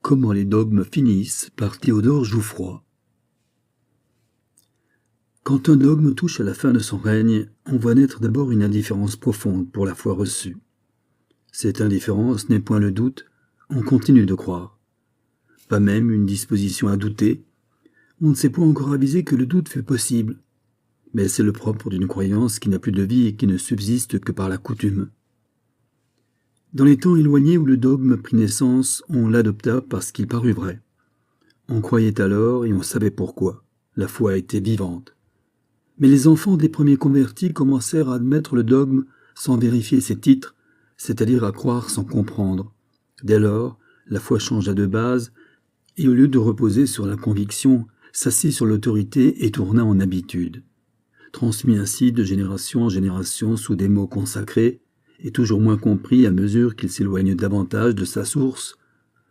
Comment les dogmes finissent par Théodore Jouffroy. Quand un dogme touche à la fin de son règne, on voit naître d'abord une indifférence profonde pour la foi reçue. Cette indifférence n'est point le doute, on continue de croire. Pas même une disposition à douter, on ne s'est point encore avisé que le doute fut possible. Mais c'est le propre d'une croyance qui n'a plus de vie et qui ne subsiste que par la coutume. Dans les temps éloignés où le dogme prit naissance, on l'adopta parce qu'il parut vrai. On croyait alors et on savait pourquoi. La foi était vivante. Mais les enfants des premiers convertis commencèrent à admettre le dogme sans vérifier ses titres, c'est-à-dire à croire sans comprendre. Dès lors, la foi changea de base et au lieu de reposer sur la conviction, s'assit sur l'autorité et tourna en habitude. Transmis ainsi de génération en génération sous des mots consacrés, et toujours moins compris à mesure qu'il s'éloigne davantage de sa source,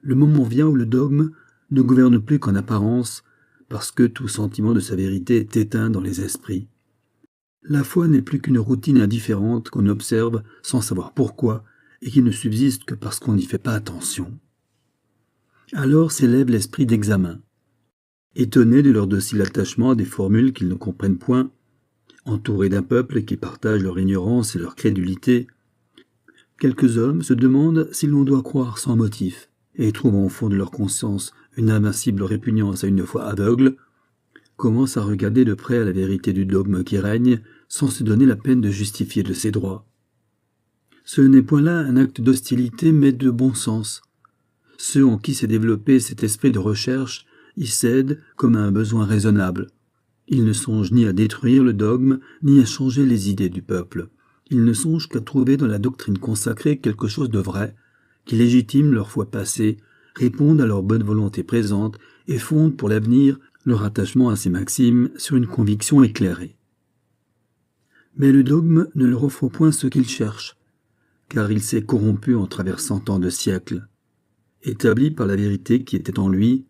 le moment vient où le dogme ne gouverne plus qu'en apparence, parce que tout sentiment de sa vérité est éteint dans les esprits. La foi n'est plus qu'une routine indifférente qu'on observe sans savoir pourquoi, et qui ne subsiste que parce qu'on n'y fait pas attention. Alors s'élève l'esprit d'examen. Étonné de leur docile attachement à des formules qu'ils ne comprennent point, entourés d'un peuple qui partage leur ignorance et leur crédulité, quelques hommes se demandent si l'on doit croire sans motif, et trouvant au fond de leur conscience une invincible répugnance à une foi aveugle, commencent à regarder de près à la vérité du dogme qui règne, sans se donner la peine de justifier de ses droits. Ce n'est point là un acte d'hostilité, mais de bon sens. Ceux en qui s'est développé cet esprit de recherche y cèdent comme à un besoin raisonnable. Ils ne songent ni à détruire le dogme, ni à changer les idées du peuple. Ils ne songent qu'à trouver dans la doctrine consacrée quelque chose de vrai, qui légitime leur foi passée, réponde à leur bonne volonté présente et fonde pour l'avenir leur attachement à ces maximes sur une conviction éclairée. Mais le dogme ne leur offre point ce qu'ils cherchent, car il s'est corrompu en traversant tant de siècles. Établi par la vérité qui était en lui,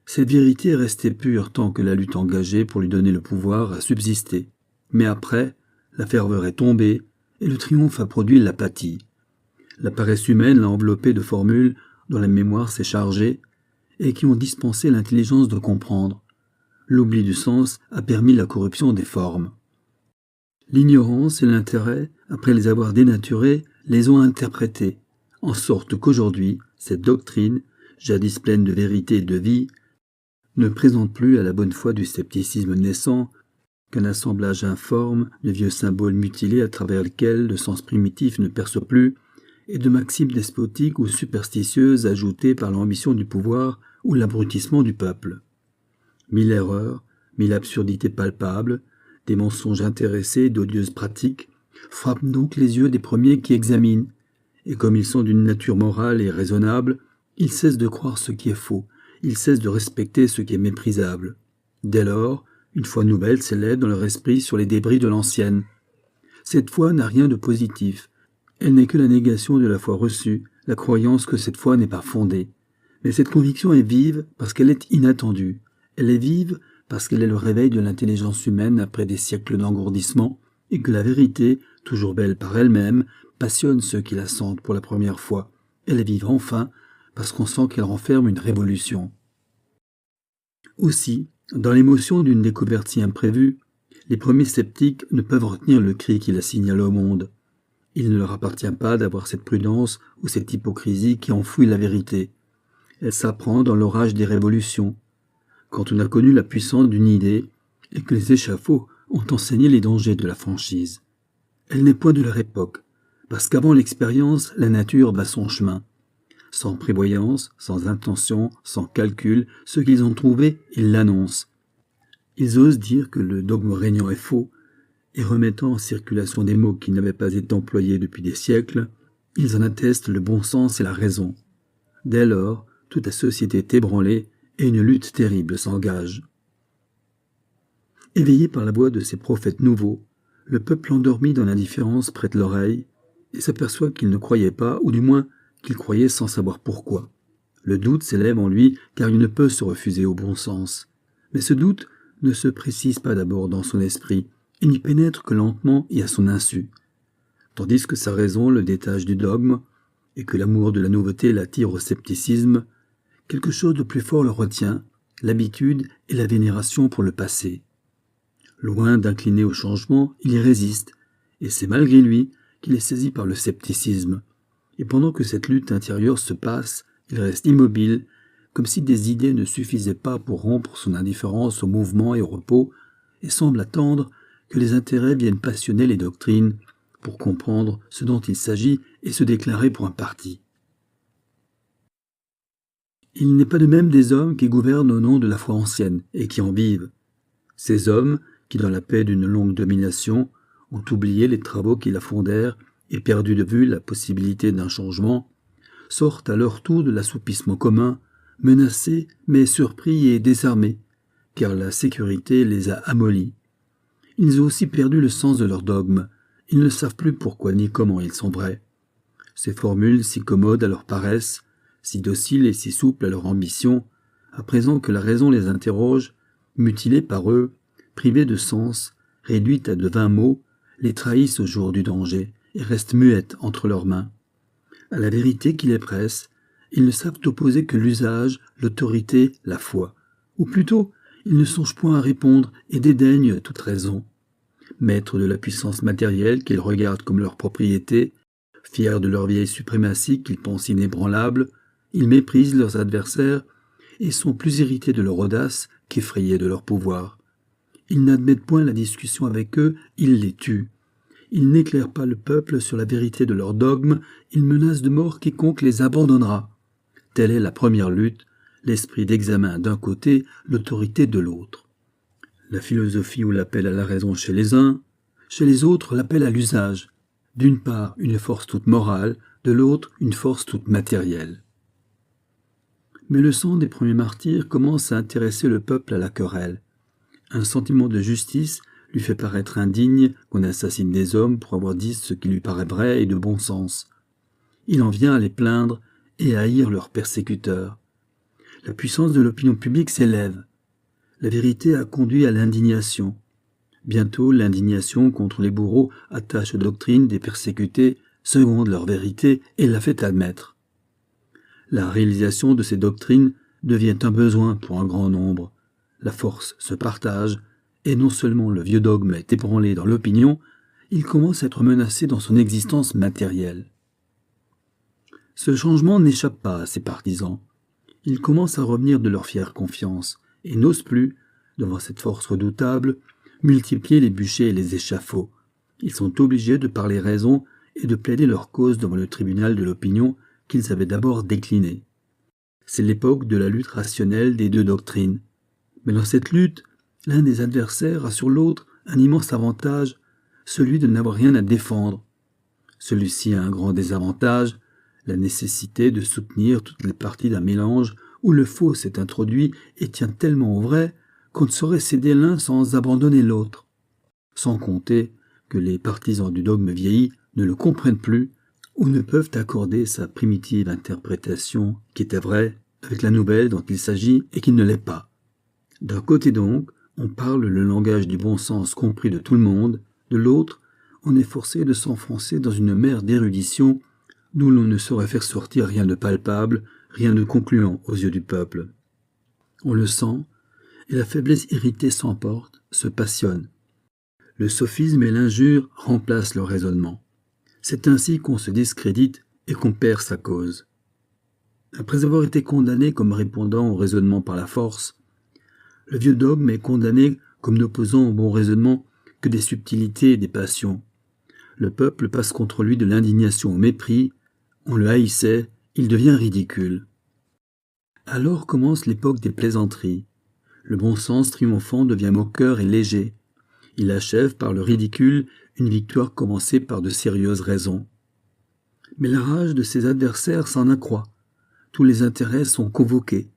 cette vérité est restée pure tant que la lutte engagée pour lui donner le pouvoir a subsisté. Mais après, la ferveur est tombée et le triomphe a produit l'apathie. La paresse humaine l'a enveloppé de formules dont la mémoire s'est chargée et qui ont dispensé l'intelligence de comprendre. L'oubli du sens a permis la corruption des formes. L'ignorance et l'intérêt, après les avoir dénaturés, les ont interprétés, en sorte qu'aujourd'hui, cette doctrine, jadis pleine de vérité et de vie, ne présente plus à la bonne foi du scepticisme naissant qu'un assemblage informe de vieux symboles mutilés à travers lesquels le sens primitif ne perçoit plus, et de maximes despotiques ou superstitieuses ajoutées par l'ambition du pouvoir ou l'abrutissement du peuple. Mille erreurs, mille absurdités palpables, des mensonges intéressés, d'odieuses pratiques, frappent donc les yeux des premiers qui examinent, et comme ils sont d'une nature morale et raisonnable, ils cessent de croire ce qui est faux, ils cessent de respecter ce qui est méprisable. Dès lors, une foi nouvelle s'élève dans leur esprit sur les débris de l'ancienne. Cette foi n'a rien de positif. Elle n'est que la négation de la foi reçue, la croyance que cette foi n'est pas fondée. Mais cette conviction est vive parce qu'elle est inattendue. Elle est vive parce qu'elle est le réveil de l'intelligence humaine après des siècles d'engourdissement, et que la vérité, toujours belle par elle-même, passionne ceux qui la sentent pour la première fois. Elle est vive enfin parce qu'on sent qu'elle renferme une révolution. Aussi, dans l'émotion d'une découverte si imprévue, les premiers sceptiques ne peuvent retenir le cri qui la signale au monde. Il ne leur appartient pas d'avoir cette prudence ou cette hypocrisie qui enfouit la vérité. Elle s'apprend dans l'orage des révolutions, quand on a connu la puissance d'une idée et que les échafauds ont enseigné les dangers de la franchise. Elle n'est point de leur époque, parce qu'avant l'expérience, la nature bat son chemin. Sans prévoyance, sans intention, sans calcul, ce qu'ils ont trouvé, ils l'annoncent. Ils osent dire que le dogme régnant est faux, et remettant en circulation des mots qui n'avaient pas été employés depuis des siècles, ils en attestent le bon sens et la raison. Dès lors, toute la société est ébranlée et une lutte terrible s'engage. Éveillé par la voix de ces prophètes nouveaux, le peuple endormi dans l'indifférence prête l'oreille et s'aperçoit qu'il ne croyait pas, ou du moins qu'il croyait sans savoir pourquoi. Le doute s'élève en lui car il ne peut se refuser au bon sens. Mais ce doute ne se précise pas d'abord dans son esprit, il n'y pénètre que lentement et à son insu. Tandis que sa raison le détache du dogme et que l'amour de la nouveauté l'attire au scepticisme, Quelque chose de plus fort le retient, l'habitude et la vénération pour le passé. Loin d'incliner au changement, il y résiste, et c'est malgré lui qu'il est saisi par le scepticisme. Et pendant que cette lutte intérieure se passe, il reste immobile, comme si des idées ne suffisaient pas pour rompre son indifférence au mouvement et au repos, et semble attendre que les intérêts viennent passionner les doctrines pour comprendre ce dont il s'agit et se déclarer pour un parti. Il n'est pas de même des hommes qui gouvernent au nom de la foi ancienne et qui en vivent. Ces hommes, qui dans la paix d'une longue domination, ont oublié les travaux qui la fondèrent et perdu de vue la possibilité d'un changement, sortent à leur tour de l'assoupissement commun, menacés mais surpris et désarmés, car la sécurité les a amollis. Ils ont aussi perdu le sens de leurs dogmes, ils ne savent plus pourquoi ni comment ils sont vrais. Ces formules si commodes à leur paresse, si dociles et si souples à leur ambition, à présent que la raison les interroge, mutilées par eux, privées de sens, réduites à de vains mots, les trahissent au jour du danger et restent muettes entre leurs mains. À la vérité qui les presse, ils ne savent opposer que l'usage, l'autorité, la foi. Ou plutôt, ils ne songent point à répondre et dédaignent toute raison. Maîtres de la puissance matérielle qu'ils regardent comme leur propriété, fiers de leur vieille suprématie qu'ils pensent inébranlable, ils méprisent leurs adversaires et sont plus irrités de leur audace qu'effrayés de leur pouvoir. Ils n'admettent point la discussion avec eux, ils les tuent. Ils n'éclairent pas le peuple sur la vérité de leurs dogmes, ils menacent de mort quiconque les abandonnera. Telle est la première lutte, l'esprit d'examen d'un côté, l'autorité de l'autre. La philosophie ou l'appel à la raison chez les uns, chez les autres l'appel à l'usage. D'une part une force toute morale, de l'autre une force toute matérielle. Mais le sang des premiers martyrs commence à intéresser le peuple à la querelle. Un sentiment de justice lui fait paraître indigne qu'on assassine des hommes pour avoir dit ce qui lui paraît vrai et de bon sens. Il en vient à les plaindre et à haïr leurs persécuteurs. La puissance de l'opinion publique s'élève. La vérité a conduit à l'indignation. Bientôt, l'indignation contre les bourreaux attache aux doctrines des persécutés, seconde leur vérité et la fait admettre. La réalisation de ces doctrines devient un besoin pour un grand nombre. La force se partage, et non seulement le vieux dogme est ébranlé dans l'opinion, il commence à être menacé dans son existence matérielle. Ce changement n'échappe pas à ses partisans. Ils commencent à revenir de leur fière confiance, et n'osent plus, devant cette force redoutable, multiplier les bûchers et les échafauds. Ils sont obligés de parler raison et de plaider leur cause devant le tribunal de l'opinion qu'ils avaient d'abord décliné. C'est l'époque de la lutte rationnelle des deux doctrines. Mais dans cette lutte, l'un des adversaires a sur l'autre un immense avantage, celui de n'avoir rien à défendre. Celui-ci a un grand désavantage, la nécessité de soutenir toutes les parties d'un mélange où le faux s'est introduit et tient tellement au vrai qu'on ne saurait céder l'un sans abandonner l'autre. Sans compter que les partisans du dogme vieilli ne le comprennent plus ou ne peuvent accorder sa primitive interprétation qui était vraie avec la nouvelle dont il s'agit et qui ne l'est pas. D'un côté donc, on parle le langage du bon sens compris de tout le monde, de l'autre, on est forcé de s'enfoncer dans une mer d'érudition d'où l'on ne saurait faire sortir rien de palpable, rien de concluant aux yeux du peuple. On le sent, et la faiblesse irritée s'emporte, se passionne. Le sophisme et l'injure remplacent le raisonnement. C'est ainsi qu'on se discrédite et qu'on perd sa cause. Après avoir été condamné comme répondant au raisonnement par la force, le vieux dogme est condamné comme n'opposant au bon raisonnement que des subtilités et des passions. Le peuple passe contre lui de l'indignation au mépris, on le haïssait, il devient ridicule. Alors commence l'époque des plaisanteries. Le bon sens triomphant devient moqueur et léger. Il achève par le ridicule une victoire commencée par de sérieuses raisons. Mais la rage de ses adversaires s'en accroît. Tous les intérêts sont convoqués.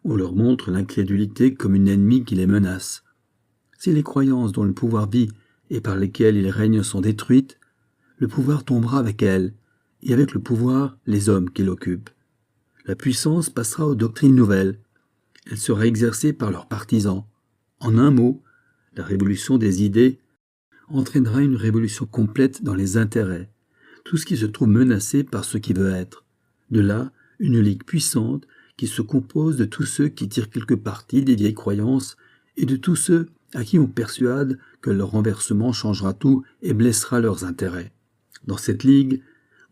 On leur montre l'incrédulité comme une ennemie qui les menace. Si les croyances dont le pouvoir vit et par lesquelles il règne sont détruites, le pouvoir tombera avec elles, et avec le pouvoir, les hommes qui l'occupent. La puissance passera aux doctrines nouvelles. Elle sera exercée par leurs partisans. En un mot, la révolution des idées entraînera une révolution complète dans les intérêts, tout ce qui se trouve menacé par ce qui veut être. De là, une ligue puissante qui se compose de tous ceux qui tirent quelque parti des vieilles croyances et de tous ceux à qui on persuade que leur renversement changera tout et blessera leurs intérêts. Dans cette ligue,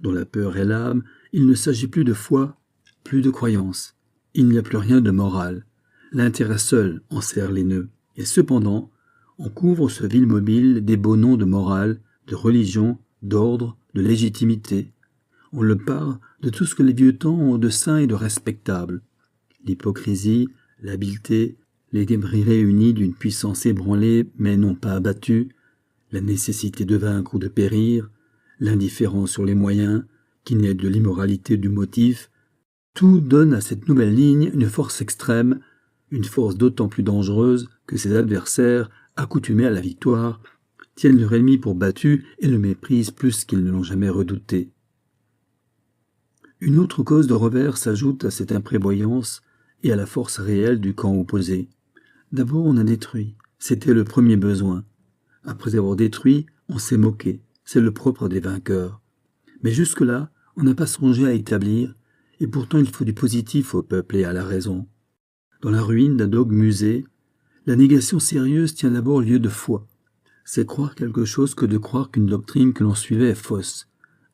dont la peur est l'âme, il ne s'agit plus de foi, plus de croyance. Il n'y a plus rien de moral. L'intérêt seul en serre les nœuds. Et cependant, on couvre ce vil mobile des beaux noms de morale, de religion, d'ordre, de légitimité. On le parle de tout ce que les vieux temps ont de saint et de respectable. L'hypocrisie, l'habileté, les débris réunis d'une puissance ébranlée mais non pas abattue, la nécessité de vaincre ou de périr, l'indifférence sur les moyens, qui naît de l'immoralité du motif, tout donne à cette nouvelle ligne une force extrême, une force d'autant plus dangereuse que ses adversaires, accoutumés à la victoire, tiennent leur ennemi pour battu et le méprisent plus qu'ils ne l'ont jamais redouté. Une autre cause de revers s'ajoute à cette imprévoyance et à la force réelle du camp opposé. D'abord on a détruit, c'était le premier besoin. Après avoir détruit, on s'est moqué, c'est le propre des vainqueurs. Mais jusque-là, on n'a pas songé à établir, et pourtant il faut du positif au peuple et à la raison. Dans la ruine d'un dogme usé, la négation sérieuse tient d'abord lieu de foi. C'est croire quelque chose que de croire qu'une doctrine que l'on suivait est fausse.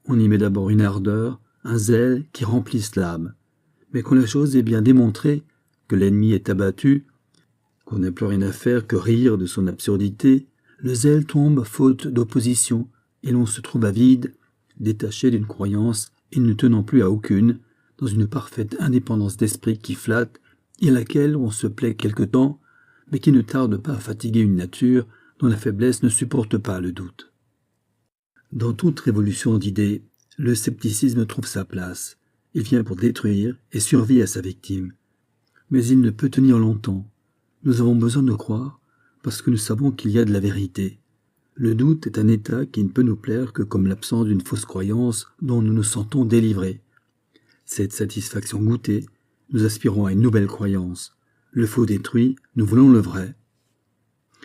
On y met d'abord une ardeur, un zèle qui remplissent l'âme. Mais quand la chose est bien démontrée, que l'ennemi est abattu, qu'on n'a plus rien à faire que rire de son absurdité, le zèle tombe faute d'opposition, et l'on se trouve à vide, détaché d'une croyance et ne tenant plus à aucune, dans une parfaite indépendance d'esprit qui flatte et à laquelle on se plaît quelque temps, mais qui ne tarde pas à fatiguer une nature dont la faiblesse ne supporte pas le doute. Dans toute révolution d'idées, le scepticisme trouve sa place. Il vient pour détruire et survit à sa victime. Mais il ne peut tenir longtemps. Nous avons besoin de croire parce que nous savons qu'il y a de la vérité. Le doute est un état qui ne peut nous plaire que comme l'absence d'une fausse croyance dont nous nous sentons délivrés. Cette satisfaction goûtée, nous aspirons à une nouvelle croyance. Le faux détruit, nous voulons le vrai.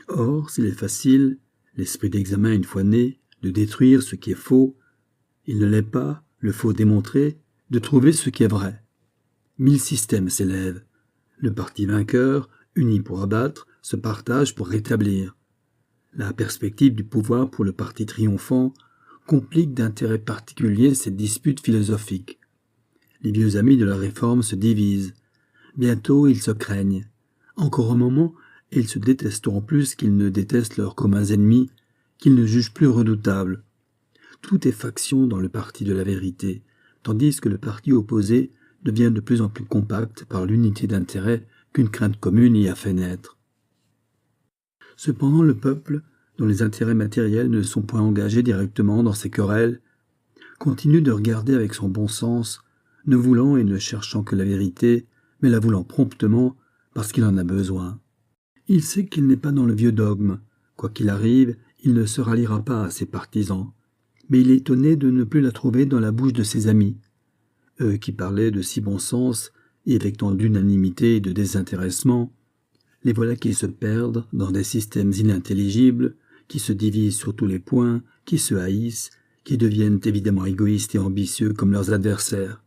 Or, s'il est facile, l'esprit d'examen une fois né, de détruire ce qui est faux, il ne l'est pas, le faux démontré, de trouver ce qui est vrai. 1000 systèmes s'élèvent. Le parti vainqueur, uni pour abattre, se partage pour rétablir. La perspective du pouvoir pour le parti triomphant complique d'intérêt particulier cette dispute philosophique. Les vieux amis de la réforme se divisent. Bientôt ils se craignent. Encore un moment, et ils se détesteront plus qu'ils ne détestent leurs communs ennemis, qu'ils ne jugent plus redoutables. Tout est faction dans le parti de la vérité, tandis que le parti opposé devient de plus en plus compact par l'unité d'intérêt qu'une crainte commune y a fait naître. Cependant le peuple, dont les intérêts matériels ne sont point engagés directement dans ces querelles, continue de regarder avec son bon sens, ne voulant et ne cherchant que la vérité, mais la voulant promptement parce qu'il en a besoin. Il sait qu'il n'est pas dans le vieux dogme. Quoi qu'il arrive, il ne se ralliera pas à ses partisans. Mais il est étonné de ne plus la trouver dans la bouche de ses amis. Eux qui parlaient de si bon sens et avec tant d'unanimité et de désintéressement, les voilà qui se perdent dans des systèmes inintelligibles, qui se divisent sur tous les points, qui se haïssent, qui deviennent évidemment égoïstes et ambitieux comme leurs adversaires.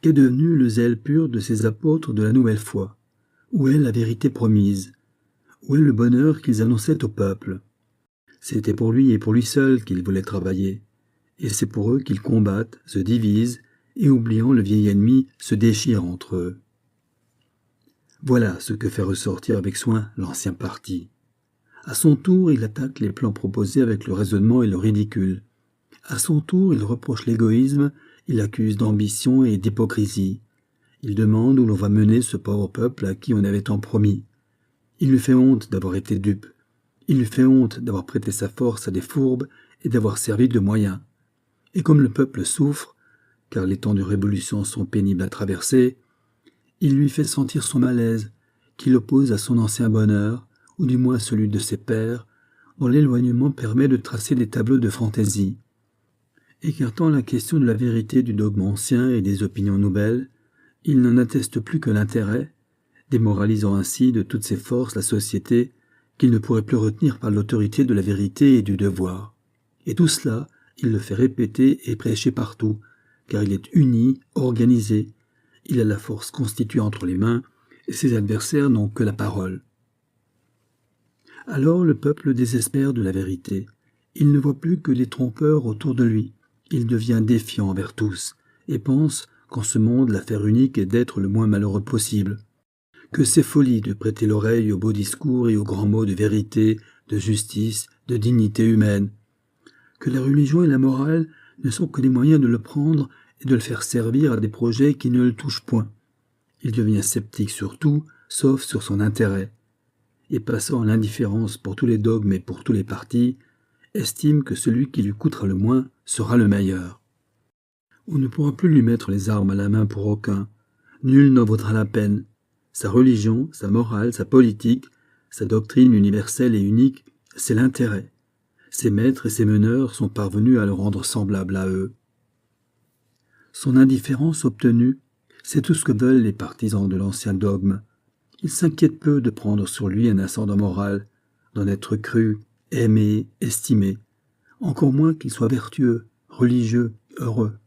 Qu'est devenu le zèle pur de ces apôtres de la nouvelle foi? Où est la vérité promise? Où est le bonheur qu'ils annonçaient au peuple? C'était pour lui et pour lui seul qu'ils voulaient travailler, et c'est pour eux qu'ils combattent, se divisent, et oubliant le vieil ennemi, se déchirent entre eux. Voilà ce que fait ressortir avec soin l'ancien parti. À son tour, il attaque les plans proposés avec le raisonnement et le ridicule. À son tour, il reproche l'égoïsme, il accuse d'ambition et d'hypocrisie. Il demande où l'on va mener ce pauvre peuple à qui on avait tant promis. Il lui fait honte d'avoir été dupe. Il lui fait honte d'avoir prêté sa force à des fourbes et d'avoir servi de moyens. Et comme le peuple souffre, car les temps de révolution sont pénibles à traverser, il lui fait sentir son malaise, qui l'oppose à son ancien bonheur, ou du moins celui de ses pères, dont l'éloignement permet de tracer des tableaux de fantaisie. Écartant la question de la vérité du dogme ancien et des opinions nouvelles, il n'en atteste plus que l'intérêt, démoralisant ainsi de toutes ses forces la société qu'il ne pourrait plus retenir par l'autorité de la vérité et du devoir. Et tout cela, il le fait répéter et prêcher partout, car il est uni, organisé. Il a la force constituée entre les mains, et ses adversaires n'ont que la parole. Alors le peuple désespère de la vérité. Il ne voit plus que des trompeurs autour de lui. Il devient défiant envers tous, et pense qu'en ce monde l'affaire unique est d'être le moins malheureux possible. Que c'est folie de prêter l'oreille aux beaux discours et aux grands mots de vérité, de justice, de dignité humaine. Que la religion et la morale ne sont que des moyens de le prendre et de le faire servir à des projets qui ne le touchent point. Il devient sceptique sur tout, sauf sur son intérêt. Et passant à l'indifférence pour tous les dogmes et pour tous les partis, estime que celui qui lui coûtera le moins sera le meilleur. On ne pourra plus lui mettre les armes à la main pour aucun. Nul n'en vaudra la peine. Sa religion, sa morale, sa politique, sa doctrine universelle et unique, c'est l'intérêt. Ses maîtres et ses meneurs sont parvenus à le rendre semblable à eux. Son indifférence obtenue, c'est tout ce que veulent les partisans de l'ancien dogme. Il s'inquiète peu de prendre sur lui un ascendant moral, d'en être cru, aimé, estimé, encore moins qu'il soit vertueux, religieux, heureux.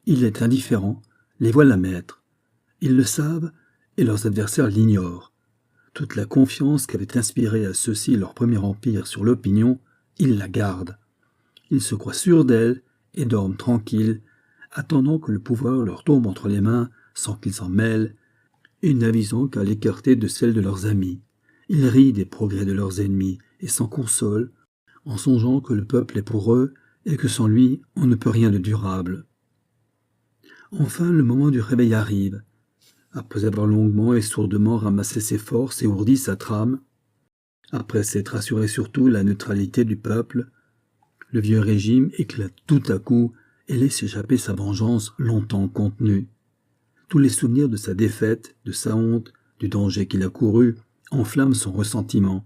Il est indifférent, les voilà maîtres. Ils le savent, et leurs adversaires l'ignorent. Toute la confiance qu'avait inspirée à ceux-ci leur premier empire sur l'opinion, ils la gardent. Ils se croient sûrs d'elle et dorment tranquilles, attendant que le pouvoir leur tombe entre les mains sans qu'ils s'en mêlent, et n'avisant qu'à l'écarter de celle de leurs amis. Ils rient des progrès de leurs ennemis et s'en consolent, en songeant que le peuple est pour eux et que sans lui on ne peut rien de durable. Enfin le moment du réveil arrive. Après avoir longuement et sourdement ramassé ses forces et ourdi sa trame, après s'être assuré surtout la neutralité du peuple, le vieux régime éclate tout à coup et laisse échapper sa vengeance longtemps contenue. Tous les souvenirs de sa défaite, de sa honte, du danger qu'il a couru, enflamment son ressentiment.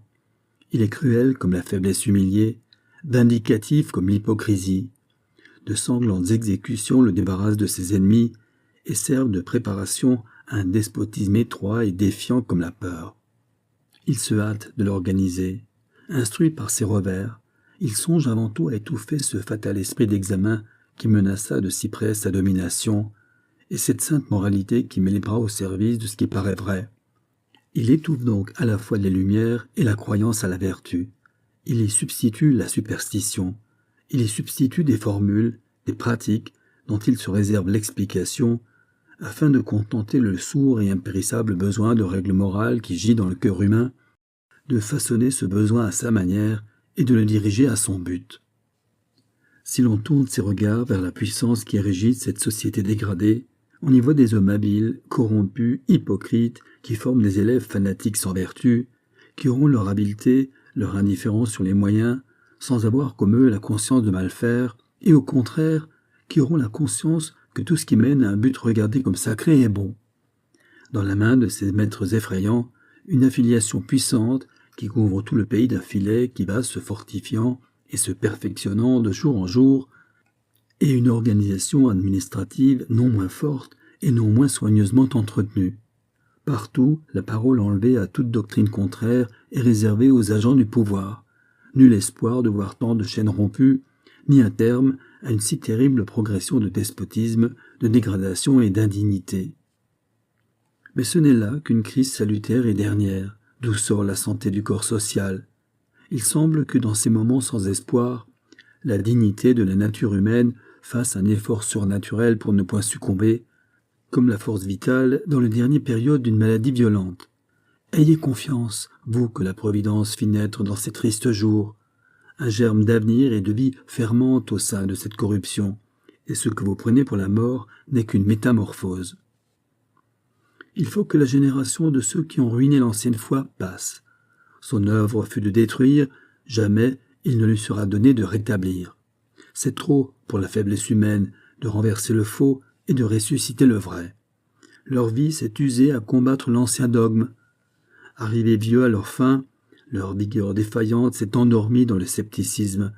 Il est cruel comme la faiblesse humiliée, vindicatif comme l'hypocrisie. De sanglantes exécutions le débarrassent de ses ennemis et servent de préparation à un despotisme étroit et défiant comme la peur. Il se hâte de l'organiser. Instruit par ses revers, il songe avant tout à étouffer ce fatal esprit d'examen qui menaça de si près sa domination, et cette sainte moralité qui met les bras au service de ce qui paraît vrai. Il étouffe donc à la fois les lumières et la croyance à la vertu. Il y substitue la superstition. Il y substitue des formules, des pratiques dont il se réserve l'explication, afin de contenter le sourd et impérissable besoin de règle morale qui gît dans le cœur humain, de façonner ce besoin à sa manière et de le diriger à son but. Si l'on tourne ses regards vers la puissance qui régit cette société dégradée, on y voit des hommes habiles, corrompus, hypocrites, qui forment des élèves fanatiques sans vertu, qui auront leur habileté, leur indifférence sur les moyens, sans avoir comme eux la conscience de mal faire, et au contraire, qui auront la conscience que tout ce qui mène à un but regardé comme sacré est bon. Dans la main de ces maîtres effrayants, une affiliation puissante qui couvre tout le pays d'un filet qui va se fortifiant et se perfectionnant de jour en jour, et une organisation administrative non moins forte et non moins soigneusement entretenue. Partout, la parole enlevée à toute doctrine contraire est réservée aux agents du pouvoir. Nul espoir de voir tant de chaînes rompues, ni un terme à une si terrible progression de despotisme, de dégradation et d'indignité. Mais ce n'est là qu'une crise salutaire et dernière, d'où sort la santé du corps social. Il semble que dans ces moments sans espoir, la dignité de la nature humaine fasse un effort surnaturel pour ne point succomber, comme la force vitale dans le dernier période d'une maladie violente. Ayez confiance, vous que la Providence fit naître dans ces tristes jours. Un germe d'avenir et de vie fermente au sein de cette corruption, et ce que vous prenez pour la mort n'est qu'une métamorphose. Il faut que la génération de ceux qui ont ruiné l'ancienne foi passe. Son œuvre fut de détruire, jamais il ne lui sera donné de rétablir. C'est trop pour la faiblesse humaine de renverser le faux et de ressusciter le vrai. Leur vie s'est usée à combattre l'ancien dogme. Arrivés vieux à leur fin, leur vigueur défaillante s'est endormie dans le scepticisme,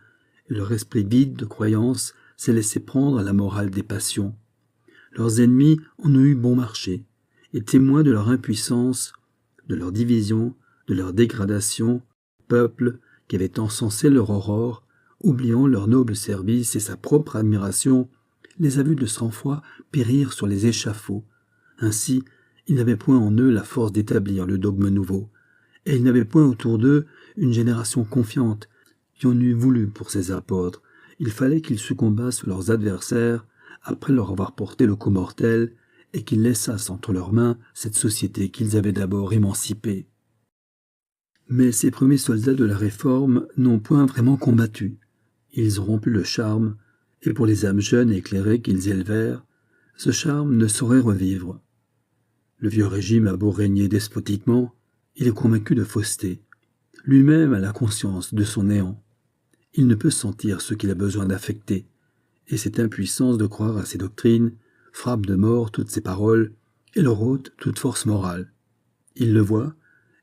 et leur esprit vide de croyance s'est laissé prendre à la morale des passions. Leurs ennemis en ont eu bon marché, et témoins de leur impuissance, de leur division, de leur dégradation, peuple qui avait encensé leur aurore, oubliant leur noble service et sa propre admiration, les a vus de sang-froid périr sur les échafauds, Ainsi, ils n'avaient point en eux la force d'établir le dogme nouveau, et ils n'avaient point autour d'eux une génération confiante qui en eût voulu pour ces apôtres. Il fallait qu'ils succombassent leurs adversaires après leur avoir porté le coup mortel et qu'ils laissassent entre leurs mains cette société qu'ils avaient d'abord émancipée. Mais ces premiers soldats de la Réforme n'ont point vraiment combattu. Ils ont rompu le charme, et pour les âmes jeunes et éclairées qu'ils élevèrent, ce charme ne saurait revivre. Le vieux régime a beau régner despotiquement, il est convaincu de fausseté. Lui-même a la conscience de son néant. Il ne peut sentir ce qu'il a besoin d'affecter, et cette impuissance de croire à ses doctrines frappe de mort toutes ses paroles et leur ôte toute force morale. Il le voit,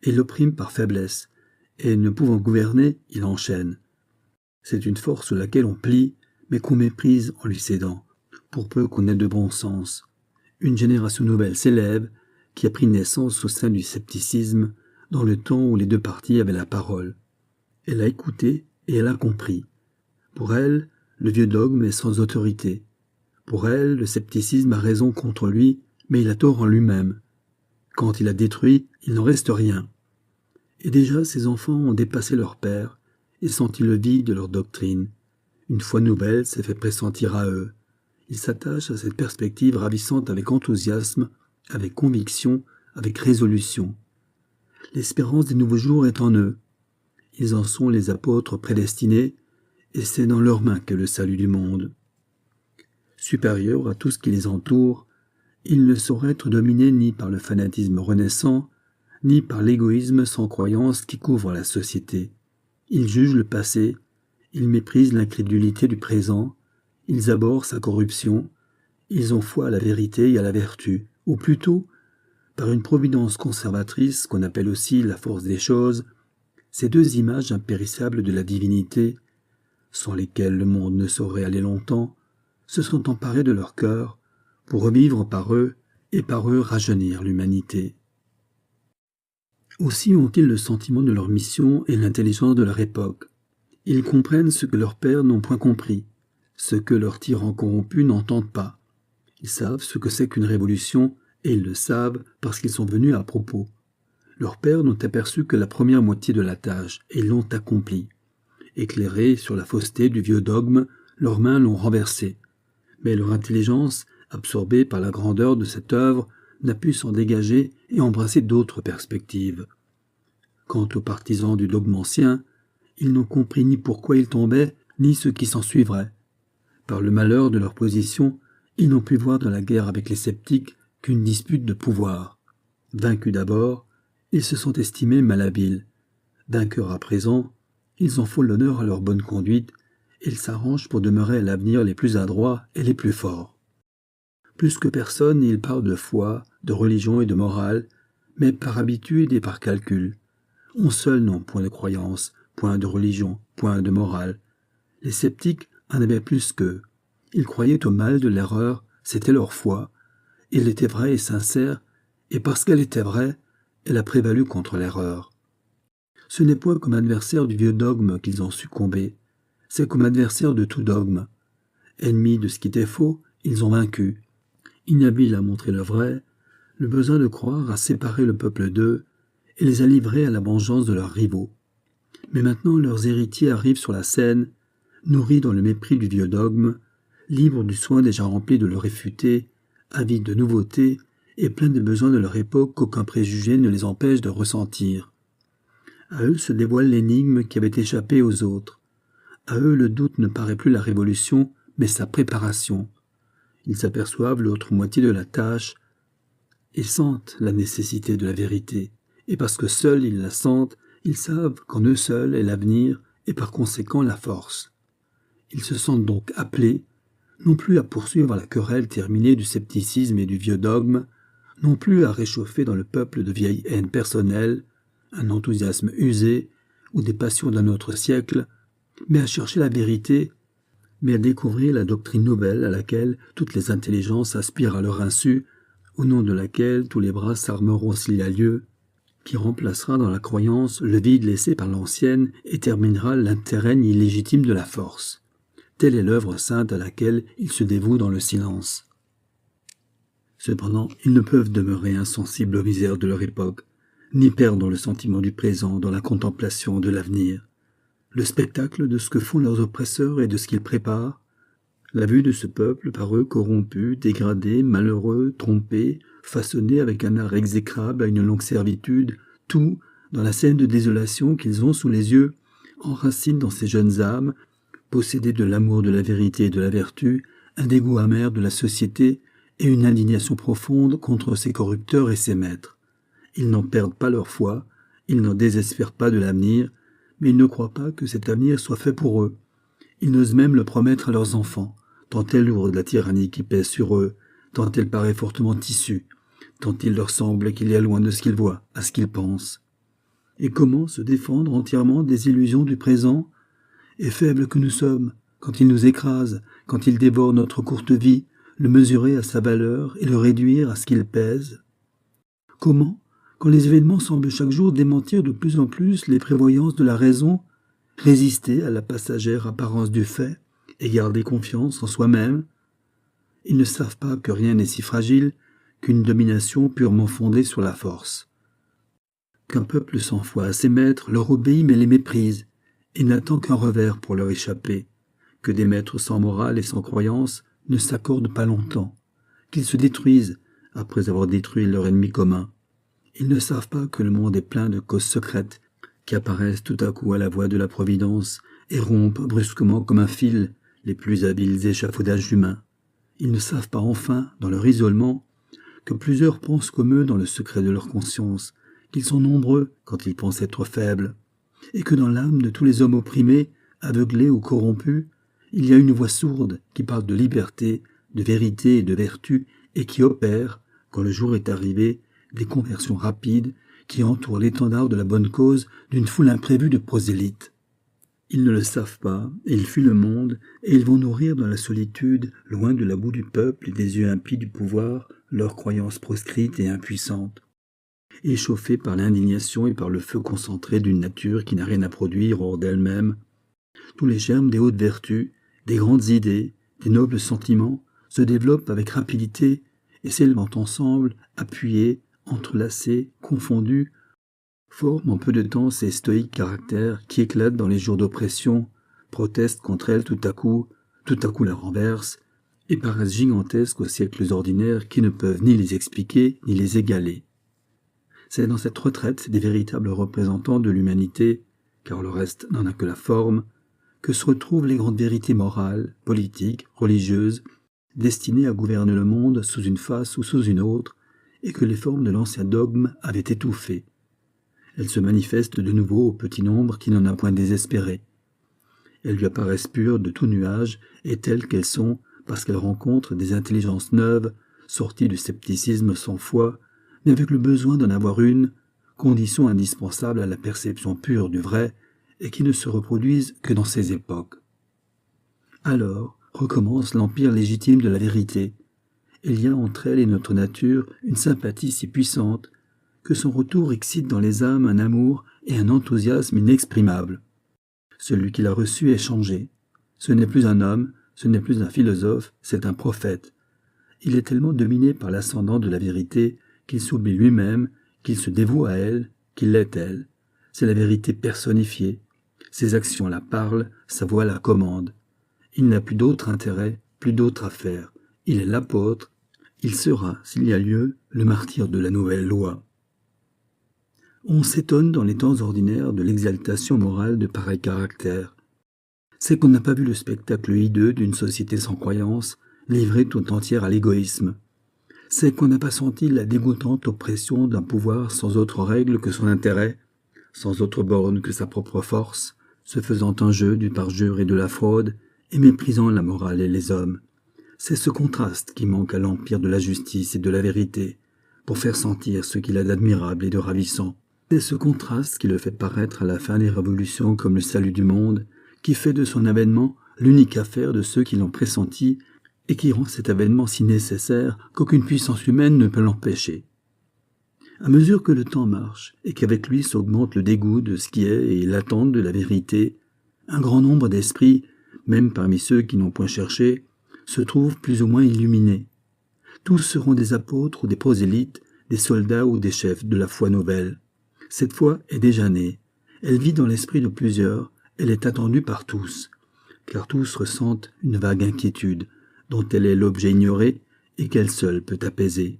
et l'opprime par faiblesse, et ne pouvant gouverner, il enchaîne. C'est une force sous laquelle on plie, mais qu'on méprise en lui cédant, pour peu qu'on ait de bon sens. Une génération nouvelle s'élève, qui a pris naissance au sein du scepticisme, dans le temps où les deux parties avaient la parole. Elle a écouté et elle a compris. Pour elle, le vieux dogme est sans autorité. Pour elle, le scepticisme a raison contre lui, mais il a tort en lui-même. Quand il a détruit, il n'en reste rien. Et déjà ces enfants ont dépassé leur père et senti le vide de leur doctrine. Une foi nouvelle s'est fait pressentir à eux. Ils s'attachent à cette perspective ravissante avec enthousiasme, avec conviction, avec résolution. L'espérance des nouveaux jours est en eux. Ils en sont les apôtres prédestinés, et c'est dans leurs mains que le salut du monde. Supérieurs à tout ce qui les entoure, ils ne sauraient être dominés ni par le fanatisme renaissant, ni par l'égoïsme sans croyance qui couvre la société. Ils jugent le passé, ils méprisent l'incrédulité du présent, ils abhorrent sa corruption, ils ont foi à la vérité et à la vertu, ou plutôt, par une providence conservatrice qu'on appelle aussi la force des choses, ces deux images impérissables de la divinité, sans lesquelles le monde ne saurait aller longtemps, se sont emparés de leur cœur pour revivre par eux et par eux rajeunir l'humanité. Aussi ont-ils le sentiment de leur mission et l'intelligence de leur époque. Ils comprennent ce que leurs pères n'ont point compris, ce que leurs tyrans corrompus n'entendent pas. Ils savent ce que c'est qu'une révolution, et ils le savent parce qu'ils sont venus à propos. Leurs pères n'ont aperçu que la première moitié de la tâche, et ils l'ont accomplie. Éclairés sur la fausseté du vieux dogme, leurs mains l'ont renversé. Mais leur intelligence, absorbée par la grandeur de cette œuvre, n'a pu s'en dégager et embrasser d'autres perspectives. Quant aux partisans du dogme ancien, ils n'ont compris ni pourquoi ils tombaient, ni ce qui s'en suivrait. Par le malheur de leur position, ils n'ont pu voir dans la guerre avec les sceptiques qu'une dispute de pouvoir. Vaincus d'abord, ils se sont estimés malhabiles. Vainqueurs à présent, ils en font l'honneur à leur bonne conduite, et ils s'arrangent pour demeurer à l'avenir les plus adroits et les plus forts. Plus que personne, ils parlent de foi, de religion et de morale, mais par habitude et par calcul. On seuls n'ont point de croyance, point de religion, point de morale. Les sceptiques en avaient plus qu'eux. Ils croyaient au mal de l'erreur, c'était leur foi. Elle était vraie et sincère, et parce qu'elle était vraie, elle a prévalu contre l'erreur. Ce n'est point comme adversaires du vieux dogme qu'ils ont succombé, c'est comme adversaires de tout dogme. Ennemis de ce qui était faux, ils ont vaincu. Inhabiles à montrer le vrai, le besoin de croire a séparé le peuple d'eux et les a livrés à la vengeance de leurs rivaux. Mais maintenant leurs héritiers arrivent sur la scène, nourris dans le mépris du vieux dogme, libres du soin déjà rempli de le réfuter, avides de nouveautés et pleins des besoins de leur époque qu'aucun préjugé ne les empêche de ressentir. À eux se dévoile l'énigme qui avait échappé aux autres. À eux le doute ne paraît plus la révolution, mais sa préparation. Ils aperçoivent l'autre moitié de la tâche et sentent la nécessité de la vérité. Et parce que seuls ils la sentent, ils savent qu'en eux seuls est l'avenir et par conséquent la force. Ils se sentent donc appelés, non plus à poursuivre la querelle terminée du scepticisme et du vieux dogme, non plus à réchauffer dans le peuple de vieilles haines personnelles, un enthousiasme usé ou des passions d'un autre siècle, mais à chercher la vérité, mais à découvrir la doctrine nouvelle à laquelle toutes les intelligences aspirent à leur insu, au nom de laquelle tous les bras s'armeront s'il y a lieu, qui remplacera dans la croyance le vide laissé par l'ancienne et terminera l'interrègne illégitime de la force. Telle est l'œuvre sainte à laquelle il se dévoue dans le silence. Cependant, ils ne peuvent demeurer insensibles aux misères de leur époque, ni perdre le sentiment du présent dans la contemplation de l'avenir. Le spectacle de ce que font leurs oppresseurs et de ce qu'ils préparent, la vue de ce peuple par eux corrompu, dégradé, malheureux, trompé, façonné avec un art exécrable à une longue servitude, tout, dans la scène de désolation qu'ils ont sous les yeux, enracine dans ces jeunes âmes, possédées de l'amour de la vérité et de la vertu, un dégoût amer de la société et une indignation profonde contre ses corrupteurs et ses maîtres. Ils n'en perdent pas leur foi, ils n'en désespèrent pas de l'avenir, mais ils ne croient pas que cet avenir soit fait pour eux. Ils n'osent même le promettre à leurs enfants, tant est lourde la tyrannie qui pèse sur eux, tant elle paraît fortement tissue, tant il leur semble qu'il y a loin de ce qu'ils voient, à ce qu'ils pensent. Et comment se défendre entièrement des illusions du présent? Et faibles que nous sommes, quand il nous écrase, quand il dévore notre courte vie, le mesurer à sa valeur et le réduire à ce qu'il pèse? Comment, quand les événements semblent chaque jour démentir de plus en plus les prévoyances de la raison, résister à la passagère apparence du fait et garder confiance en soi-même? Ils ne savent pas que rien n'est si fragile qu'une domination purement fondée sur la force. Qu'un peuple sans foi à ses maîtres leur obéit mais les méprise, et n'attend qu'un revers pour leur échapper, que des maîtres sans morale et sans croyance ne s'accordent pas longtemps, qu'ils se détruisent après avoir détruit leur ennemi commun. Ils ne savent pas que le monde est plein de causes secrètes qui apparaissent tout à coup à la voix de la Providence et rompent brusquement comme un fil les plus habiles échafaudages humains. Ils ne savent pas enfin, dans leur isolement, que plusieurs pensent comme eux dans le secret de leur conscience, qu'ils sont nombreux quand ils pensent être faibles, et que dans l'âme de tous les hommes opprimés, aveuglés ou corrompus, il y a une voix sourde qui parle de liberté, de vérité et de vertu, et qui opère, quand le jour est arrivé, des conversions rapides qui entourent l'étendard de la bonne cause d'une foule imprévue de prosélytes. Ils ne le savent pas, et ils fuient le monde, et ils vont nourrir dans la solitude, loin de la boue du peuple et des yeux impies du pouvoir, leurs croyances proscrites et impuissantes. Échauffés par l'indignation et par le feu concentré d'une nature qui n'a rien à produire hors d'elle-même, tous les germes des hautes vertus, des grandes idées, des nobles sentiments se développent avec rapidité et s'élevant ensemble, appuyés, entrelacés, confondus, forment en peu de temps ces stoïques caractères qui éclatent dans les jours d'oppression, protestent contre elles tout à coup la renversent, et paraissent gigantesques aux siècles ordinaires qui ne peuvent ni les expliquer ni les égaler. C'est dans cette retraite des véritables représentants de l'humanité, car le reste n'en a que la forme, que se retrouvent les grandes vérités morales, politiques, religieuses, destinées à gouverner le monde sous une face ou sous une autre, et que les formes de l'ancien dogme avaient étouffées. Elles se manifestent de nouveau au petit nombre qui n'en a point désespéré. Elles lui apparaissent pures de tout nuage et telles qu'elles sont parce qu'elles rencontrent des intelligences neuves, sorties du scepticisme sans foi, mais avec le besoin d'en avoir une, condition indispensable à la perception pure du vrai et qui ne se reproduisent que dans ces époques. Alors recommence l'empire légitime de la vérité. Il y a entre elle et notre nature une sympathie si puissante que son retour excite dans les âmes un amour et un enthousiasme inexprimables. Celui qui l'a reçu est changé. Ce n'est plus un homme, ce n'est plus un philosophe, c'est un prophète. Il est tellement dominé par l'ascendant de la vérité qu'il s'oublie lui-même, qu'il se dévoue à elle, qu'il l'est elle. C'est la vérité personnifiée. Ses actions la parlent, sa voix la commande. Il n'a plus d'autre intérêt, plus d'autre affaire. Il est l'apôtre. Il sera, s'il y a lieu, le martyr de la nouvelle loi. On s'étonne dans les temps ordinaires de l'exaltation morale de pareils caractères. C'est qu'on n'a pas vu le spectacle hideux d'une société sans croyance, livrée tout entière à l'égoïsme. C'est qu'on n'a pas senti la dégoûtante oppression d'un pouvoir sans autre règle que son intérêt, sans autre borne que sa propre force, se faisant un jeu du parjure et de la fraude, et méprisant la morale et les hommes. C'est ce contraste qui manque à l'empire de la justice et de la vérité, pour faire sentir ce qu'il a d'admirable et de ravissant. C'est ce contraste qui le fait paraître à la fin des révolutions comme le salut du monde, qui fait de son avènement l'unique affaire de ceux qui l'ont pressenti, et qui rend cet avènement si nécessaire qu'aucune puissance humaine ne peut l'empêcher. À mesure que le temps marche, et qu'avec lui s'augmente le dégoût de ce qui est et l'attente de la vérité, un grand nombre d'esprits, même parmi ceux qui n'ont point cherché, se trouvent plus ou moins illuminés. Tous seront des apôtres ou des prosélytes, des soldats ou des chefs de la foi nouvelle. Cette foi est déjà née. Elle vit dans l'esprit de plusieurs, elle est attendue par tous, car tous ressentent une vague inquiétude, dont elle est l'objet ignoré et qu'elle seule peut apaiser.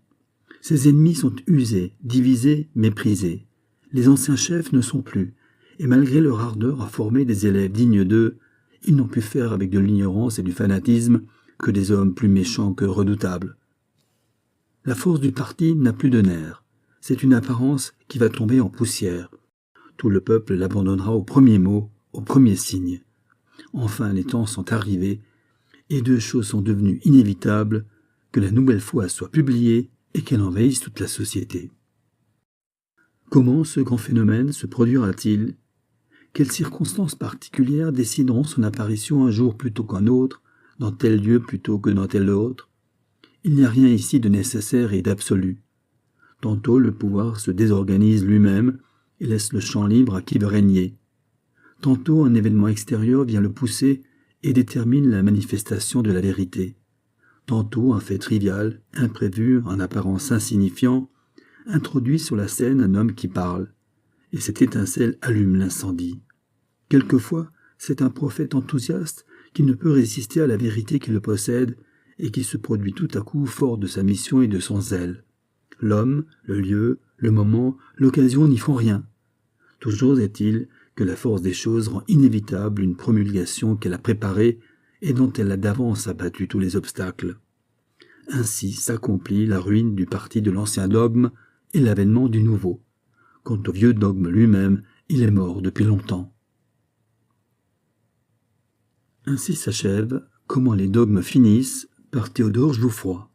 Ses ennemis sont usés, divisés, méprisés. Les anciens chefs ne sont plus, et malgré leur ardeur à former des élèves dignes d'eux, ils n'ont pu faire avec de l'ignorance et du fanatisme que des hommes plus méchants que redoutables. La force du parti n'a plus de nerfs. C'est une apparence qui va tomber en poussière. Tout le peuple l'abandonnera au premier mot, au premier signe. Enfin, les temps sont arrivés, et deux choses sont devenues inévitables, que la nouvelle foi soit publiée et qu'elle envahisse toute la société. Comment ce grand phénomène se produira-t-il ? Quelles circonstances particulières décideront son apparition un jour plutôt qu'un autre, dans tel lieu plutôt que dans tel autre ? Il n'y a rien ici de nécessaire et d'absolu. Tantôt le pouvoir se désorganise lui-même et laisse le champ libre à qui veut régner. Tantôt un événement extérieur vient le pousser et détermine la manifestation de la vérité. Tantôt un fait trivial, imprévu, en apparence insignifiant, introduit sur la scène un homme qui parle, et cette étincelle allume l'incendie. Quelquefois, c'est un prophète enthousiaste qui ne peut résister à la vérité qui le possède et qui se produit tout à coup fort de sa mission et de son zèle. L'homme, le lieu, le moment, l'occasion n'y font rien. Toujours est-il que la force des choses rend inévitable une promulgation qu'elle a préparée et dont elle a d'avance abattu tous les obstacles. Ainsi s'accomplit la ruine du parti de l'ancien dogme et l'avènement du nouveau. Quant au vieux dogme lui-même, il est mort depuis longtemps. Ainsi s'achève « Comment les dogmes finissent » par Théodore Jouffroy.